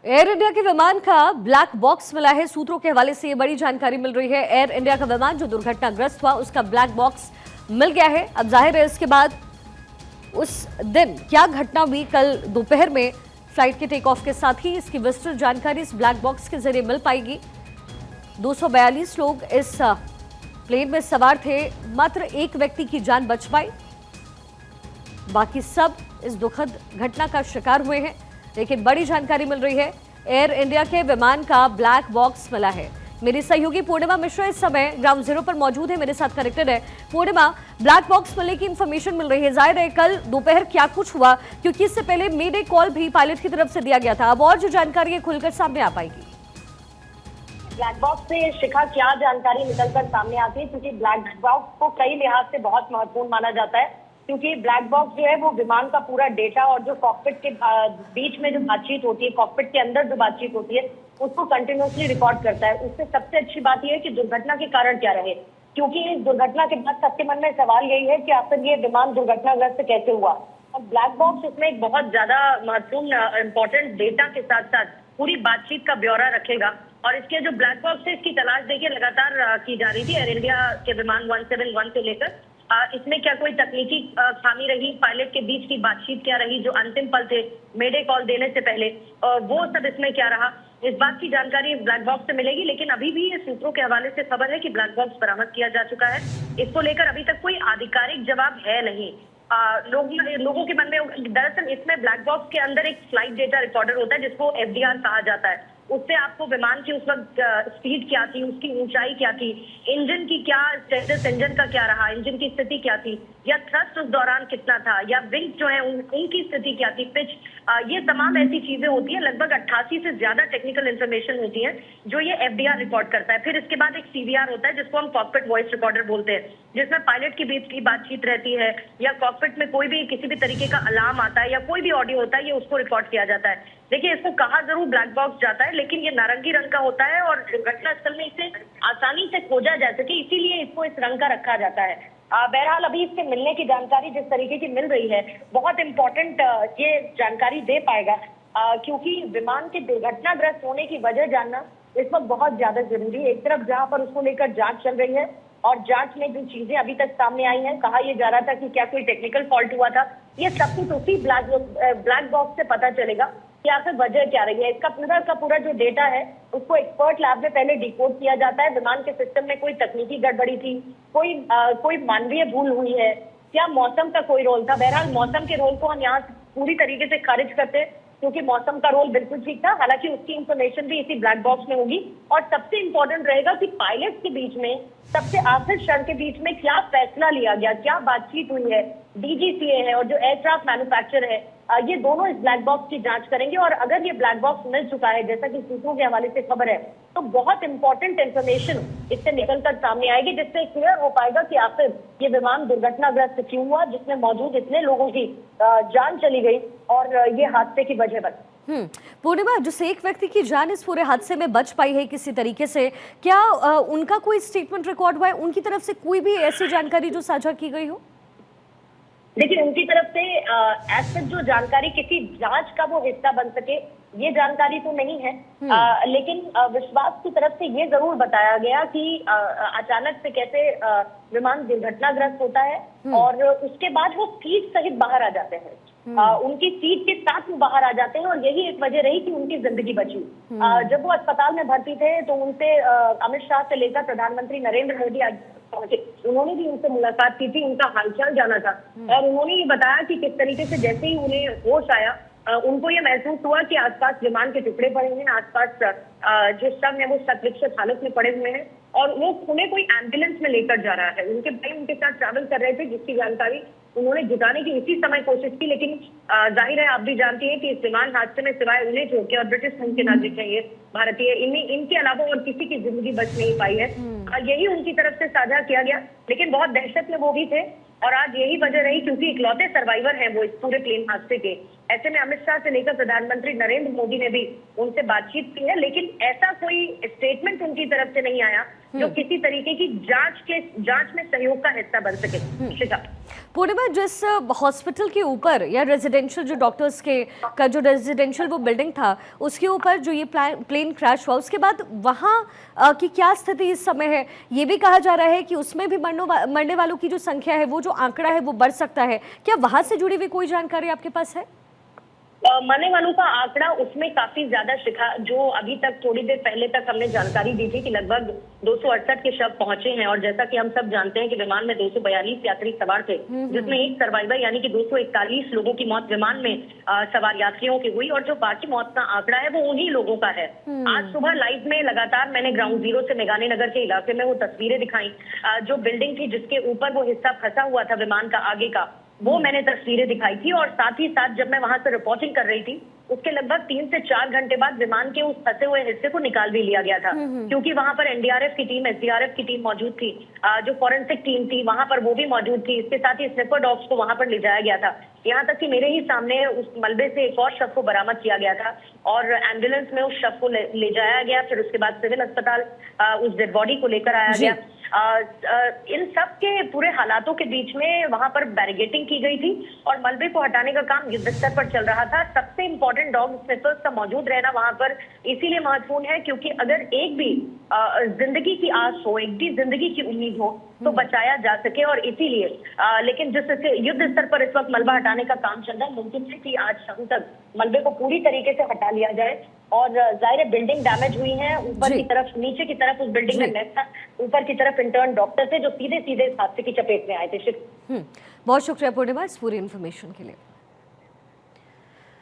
Air India के विमान का ब्लैक बॉक्स मिला है। सूत्रों के हवाले से ये बड़ी जानकारी मिल रही है। एयर इंडिया का विमान जो दुर्घटनाग्रस्त हुआ उसका ब्लैक बॉक्स मिल गया है। अब जाहिर है इसके बाद उस दिन क्या घटना हुई कल दोपहर में फ्लाइट के टेक ऑफ के साथ ही इसकी विस्तृत जानकारी इस ब्लैक बॉक्स के जरिए मिल पाएगी। 242 लोग इस प्लेन में सवार थे, मात्र एक व्यक्ति की जान बच पाई, बाकी सब इस दुखद घटना का शिकार हुए हैं। लेकिन बड़ी जानकारी मिल रही है, एयर इंडिया के विमान का ब्लैक बॉक्स मिला है। मेरी सहयोगी पूर्णिमा मिश्रा इस समय ग्राउंड जीरो पर मौजूद है, मेरे साथ कनेक्टेड है। पूर्णिमा, ब्लैक बॉक्स मिलने की इंफॉर्मेशन मिल रही है, जाहिर है कल दोपहर क्या कुछ हुआ, क्योंकि इससे पहले मेडे कॉल भी पायलट की तरफ से दिया गया था। अब और जो जानकारी है खुलकर सामने आ पाएगी। ब्लैक बॉक्स से शिखा क्या जानकारी निकलकर सामने आती है, क्योंकि ब्लैक बॉक्स को कई लिहाज से बहुत महत्वपूर्ण माना जाता है, क्योंकि ब्लैक बॉक्स जो है वो विमान का पूरा डेटा और जो कॉकपिट के बीच में जो बातचीत होती है, कॉकपिट के अंदर जो बातचीत होती है, उसको कंटिन्यूसली रिकॉर्ड करता है। उससे सबसे अच्छी बात यह है कि दुर्घटना के कारण क्या रहे, क्योंकि इस दुर्घटना के बाद सबके मन में सवाल यही है कि आखिर ये विमान दुर्घटनाग्रस्त कैसे हुआ। और ब्लैक बॉक्स उसमें एक बहुत ज्यादा महत्वपूर्ण इंपॉर्टेंट डेटा के साथ साथ पूरी बातचीत का ब्यौरा रखेगा। और इसके जो ब्लैक बॉक्स है, इसकी तलाश देखिए लगातार की जा रही थी एयर इंडिया के विमान 171 से लेकर। इसमें क्या कोई तकनीकी खामी रही, पायलट के बीच की बातचीत क्या रही, जो अंतिम पल थे मेडे कॉल देने से पहले, वो सब इसमें क्या रहा, इस बात की जानकारी ब्लैक बॉक्स से मिलेगी। लेकिन अभी भी ये सूत्रों के हवाले से खबर है कि ब्लैक बॉक्स बरामद किया जा चुका है। इसको लेकर अभी तक कोई आधिकारिक जवाब है नहीं। लोगों के मन में दरअसल इसमें ब्लैक बॉक्स के अंदर एक फ्लाइट डेटा रिकॉर्डर होता है जिसको एफडीआर कहा जाता है। उससे आपको विमान की उस वक्त स्पीड क्या थी, उसकी ऊंचाई क्या थी, इंजन की क्या स्टेटस, इंजन का क्या रहा, इंजन की स्थिति क्या थी, या थ्रस्ट उस दौरान कितना था, या विंग जो है उनकी स्थिति क्या थी, पिच, ये तमाम ऐसी चीजें होती है। लगभग 88 से ज्यादा टेक्निकल इंफॉर्मेशन होती है जो ये एफडीआर रिकॉर्ड करता है। फिर इसके बाद एक सीवीआर होता है जिसको हम कॉकपिट वॉइस रिकॉर्डर बोलते हैं, जिसमें पायलट के बीच की बातचीत रहती है, या कॉकपिट में कोई भी किसी भी तरीके का अलार्म आता है या कोई भी ऑडियो होता है, ये उसको रिकॉर्ड किया जाता है। देखिए, इसको कहा जरूर ब्लैक बॉक्स जाता है, लेकिन ये नारंगी रंग का होता है और दुर्घटना स्थल में इसे आसानी से खोजा जा सके, इसीलिए इसको इस रंग का रखा जाता है। बहरहाल अभी इससे मिलने की जानकारी जिस तरीके की मिल रही है, बहुत इंपॉर्टेंट ये जानकारी दे पाएगा, क्योंकि विमान के दुर्घटनाग्रस्त होने की वजह जानना इस वक्त बहुत ज्यादा जरूरी है। एक तरफ जहां पर उसको लेकर जांच चल रही है और जांच में जो चीजें अभी तक सामने आई हैं, कहा यह जा रहा था कि क्या कोई टेक्निकल फॉल्ट हुआ था, ये सब कुछ उसी ब्लैक बॉक्स से पता चलेगा कि आखिर वजह क्या रही है। इसका पूरा का पूरा जो डेटा है उसको एक्सपर्ट लैब में पहले डिकोड किया जाता है। विमान के सिस्टम में कोई तकनीकी गड़बड़ी थी, कोई मानवीय भूल हुई है, क्या मौसम का कोई रोल था। बहरहाल मौसम के रोल को हम यहाँ पूरी तरीके से खारिज करते हैं, क्योंकि मौसम का रोल बिल्कुल ठीक था। हालांकि उसकी इंफॉर्मेशन भी इसी ब्लैक बॉक्स में होगी। और सबसे इंपॉर्टेंट रहेगा कि पायलट के बीच में, सबसे आखिर क्षण के बीच में क्या फैसला लिया गया, क्या बातचीत हुई है, डीजीसीए है और जो एयरक्राफ्ट मैन्युफैक्चरर है, ये दोनों इस ब्लैक बॉक्स की जांच करेंगे। और अगर ये ब्लैक बॉक्स मिल चुका है, जैसा कि सूत्रों के हवाले से खबर है, तो बहुत इंपॉर्टेंट इंफॉर्मेशन इससे निकलकर सामने आएगी, जिससे क्लियर हो पाएगा कि आखिर ये विमान दुर्घटनाग्रस्त क्यों हुआ, जिसमें मौजूद इतने लोगों की जान चली गई और ये हादसे की वजह बनी। पूर्णिमा, जिस एक व्यक्ति की जान इस पूरे हादसे में बच पाई है किसी तरीके से, क्या उनका कोई स्टेटमेंट रिकॉर्ड हुआ है, उनकी तरफ से कोई भी ऐसी जानकारी जो साझा की गई हो? देखिए, उनकी तरफ से ऐसा जो जानकारी किसी जांच का वो हिस्सा बन सके, ये जानकारी तो नहीं है। लेकिन विश्वास की तरफ से ये जरूर बताया गया कि अचानक से कैसे विमान दुर्घटनाग्रस्त होता है और उसके बाद वो सीट सहित बाहर आ जाते हैं। उनकी सीट के साथ वो बाहर आ जाते हैं और यही एक वजह रही कि उनकी जिंदगी बची। जब वो अस्पताल में भर्ती थे तो उनसे अमित शाह से लेकर प्रधानमंत्री नरेंद्र मोदी पहुंचे, उन्होंने भी उनसे मुलाकात की थी, उनका हालचाल जाना था। और उन्होंने ये बताया कि किस तरीके से जैसे ही उन्हें होश आया, उनको ये महसूस हुआ कि आसपास विमान के टुकड़े पड़े हुए हैं, आसपास जो शव है वो शतविक्षत हालत में पड़े हुए हैं और वो उन्हें कोई एम्बुलेंस में लेकर जा रहा है। उनके भाई उनके साथ ट्रैवल कर रहे थे, जिसकी जानकारी उन्होंने जुटाने की उसी समय कोशिश की। लेकिन जाहिर है, आप भी जानती हैं कि इस विमान हादसे में सिवाय उन्हें छोड़कर, और ब्रिटिश संघ के नागरिक हैं ये भारतीय, इनके अलावा और किसी की जिंदगी बच नहीं पाई है। यही उनकी तरफ से साझा किया गया। लेकिन बहुत दहशत में वो भी थे, और आज यही वजह रही क्योंकि इकलौते सर्वाइवर हैं वो इस पूरे प्लेन हादसे के। ऐसे में अमित शाह से लेकर प्रधानमंत्री नरेंद्र मोदी ने भी उनसे बातचीत की है, लेकिन ऐसा कोई स्टेटमेंट उनकी तरफ से नहीं आया जो किसी तरीके की जांच में सहयोग का हिस्सा बन सके। शिखा, पूर्णिमा, जिस हॉस्पिटल के ऊपर या रेजिडेंशियल जो डॉक्टर्स के का जो रेजिडेंशियल वो बिल्डिंग था उसके ऊपर जो ये प्लेन क्रैश हुआ, उसके बाद वहाँ की क्या स्थिति इस समय है? ये भी कहा जा रहा है कि उसमें भी मरने वालों की जो संख्या है, वो जो आंकड़ा है वो बढ़ सकता है। क्या वहाँ से जुड़ी हुई कोई जानकारी आपके पास है? मरने वालों का आंकड़ा उसमें काफी ज्यादा, शिखा, जो अभी तक थोड़ी देर पहले तक हमने जानकारी दी थी कि लगभग 268 के शव पहुंचे हैं। और जैसा कि हम सब जानते हैं कि विमान में 242 यात्री सवार थे, जिसमें एक सर्वाइवर यानी कि 241 लोगों की मौत विमान में सवार यात्रियों की हुई, और जो बाकी मौत का आंकड़ा है वो उन्हीं लोगों का है। आज सुबह लाइव में लगातार मैंने ग्राउंड जीरो से मेघानी नगर के इलाके में वो तस्वीरें दिखाई। जो बिल्डिंग थी जिसके ऊपर वो हिस्सा फंसा हुआ था विमान का आगे का, वो मैंने तस्वीरें दिखाई थी। और साथ ही साथ जब मैं वहां से रिपोर्टिंग कर रही थी उसके लगभग 3 से 4 घंटे बाद विमान के उस फंसे हुए हिस्से को निकाल भी लिया गया था, क्योंकि वहां पर एनडीआरएफ की टीम, एसडीआरएफ की टीम मौजूद थी। जो फॉरेंसिक टीम थी वहां पर वो भी मौजूद थी। इसके साथ ही स्निपर डॉग्स को वहां पर ले जाया गया था। यहाँ तक कि मेरे ही सामने उस मलबे से एक और शव को बरामद किया गया था और एम्बुलेंस में उस शव को ले जाया गया। फिर उसके बाद सिविल अस्पताल उस डेड बॉडी को लेकर आया गया। इन सब के पूरे हालातों के बीच में वहां पर बैरिगेटिंग की गई थी और मलबे को हटाने का काम युद्ध स्तर पर चल रहा था। सबसे इम्पोर्टेंट डॉग स्निफर्स का मौजूद रहना वहां पर इसीलिए महत्वपूर्ण है क्योंकि अगर एक भी जिंदगी की आस हो, एक भी जिंदगी की उम्मीद हो तो बचाया जा सके। और इसीलिए लेकिन जिस युद्ध स्तर पर इस वक्त मलबा हटाने का काम चल रहा है, मुमकिन है कि आज शाम तक मलबे को पूरी तरीके से हटा लिया जाए। और जाहिर बिल्डिंग डैमेज हुई है, ऊपर की तरफ, नीचे की तरफ उस बिल्डिंग में मैं था, ऊपर की तरफ इंटर्न डॉक्टर थे जो सीधे सीधे इस हादसे की चपेट में आए थे। बहुत शुक्रिया पूर्णिमा इस पूरी इन्फॉर्मेशन के लिए।